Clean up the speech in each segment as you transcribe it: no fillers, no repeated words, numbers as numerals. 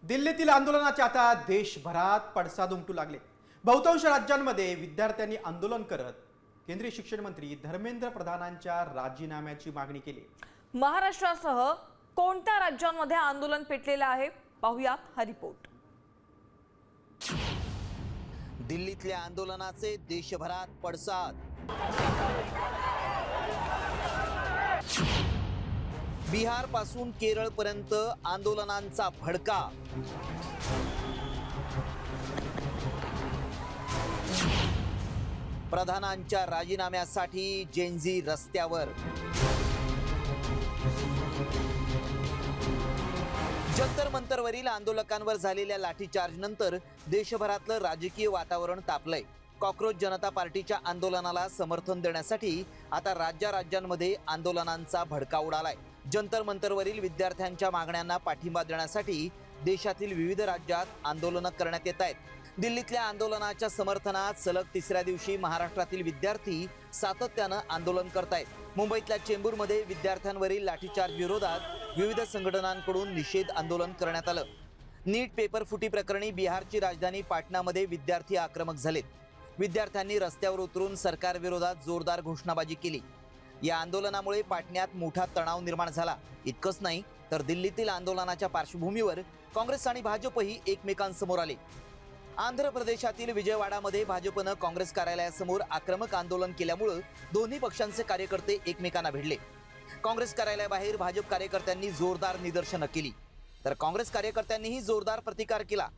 दिल्लीतील आंदोलनाचे आता देशभरात पडसाद उमटू लागले। बहुतांश राज्यांमध्ये विद्यार्थ्यांनी आंदोलन करत केंद्रीय शिक्षण मंत्री धर्मेंद्र प्रधानांच्या राजीनाम्याची मागणी केली। महाराष्ट्रासह कोणत्या राज्यांमध्ये आंदोलन पेटलेलं आहे पाहूयात हा रिपोर्ट। दिल्लीतल्या आंदोलनाचे देशभरात पडसाद। बिहार पासून केरळ पर्यंत आंदोलनांचा भडका। प्रधानांच्या राजीनाम्यासाठी जेनझी रस्त्यावर। जंतर मंतरवरील आंदोलकांवर झालेल्या लाठीचार्ज नंतर देशभरातलं राजकीय वातावरण तापलंय। कॉकरोच जनता पार्टीच्या आंदोलनाला समर्थन देण्यासाठी आता राज्यांमध्ये आंदोलनांचा भडका उडालाय। जंतर मंतरवरील विद्यार्थ्यांच्या मागण्यांना पाठिंबा देण्यासाठी देशातील विविध राज्यात आंदोलनं करण्यात येत आहेत। दिल्लीतल्या आंदोलनाच्या समर्थनात सलग तिसऱ्या दिवशी महाराष्ट्रातील विद्यार्थी सातत्यानं आंदोलन करतायत। मुंबईतल्या चेंबूरमध्ये विद्यार्थ्यांवरील लाठीचार्ज विरोधात विविध संघटनांकडून निषेध आंदोलन करण्यात आलं। नीट पेपर फुटी प्रकरणी बिहारची राजधानी पाटणामध्ये विद्यार्थी आक्रमक झालेत। विद्यार्थ्यांनी रस्त्यावर उतरून सरकार विरोधात जोरदार घोषणाबाजी केली। या आंदोलनामुळे पाटण्यात मोठा तणाव निर्माण झाला। इतकंच नाही तर दिल्लीतील आंदोलनाच्या पार्श्वभूमीवर काँग्रेस आणि भाजपही एकमेकांसमोर आले। आंध्र प्रदेशातील विजयवाडामध्ये भाजपनं काँग्रेस कार्यालयासमोर आक्रमक आंदोलन केल्यामुळे दोन्ही पक्षांचे कार्यकर्ते एकमेकांना भिडले। काँग्रेस कार्यालयाबाहेर भाजप कार्यकर्त्यांनी जोरदार निदर्शनं केली तर काँग्रेस कार्यकर्त्यांनीही जोरदार प्रतिकार केला।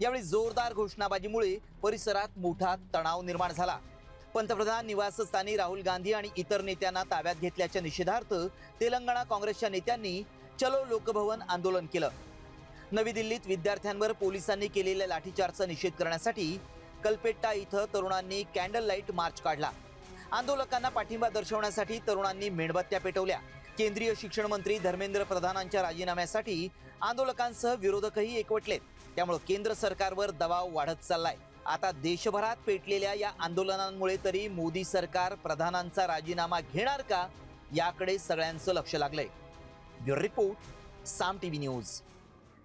यावेळी जोरदार घोषणाबाजीमुळे परिसरात मोठा तणाव निर्माण झाला। पंतप्रधान निवासस्थानी राहुल गांधी आणि इतर नेत्यांना ताब्यात घेतल्याच्या निषेधार्थ तेलंगणा काँग्रेसच्या नेत्यांनी चलो लोकभवन आंदोलन केलं। नवी दिल्लीत विद्यार्थ्यांवर पोलिसांनी केलेल्या लाठीचार्जचा निषेध करण्यासाठी कलपेट्टा इथं तरुणांनी कॅन्डल लाईट मार्च काढला। आंदोलकांना पाठिंबा दर्शवण्यासाठी तरुणांनी मेणबत्त्या पेटवल्या। केंद्रीय शिक्षण मंत्री धर्मेंद्र प्रधानांच्या राजीनाम्यासाठी आंदोलकांसह विरोधकही एकवटलेत। त्यामुळे केंद्र सरकारवर दबाव वाढत चाललाय। आता देशभरात पेटलेल्या या आंदोलनांमुळे तरी मोदी सरकार प्रधानांचा राजीनामा घेणार का याकडे सगळ्यांचं लक्ष लागलंय। ब्युरो रिपोर्ट, साम टीव्ही न्यूज।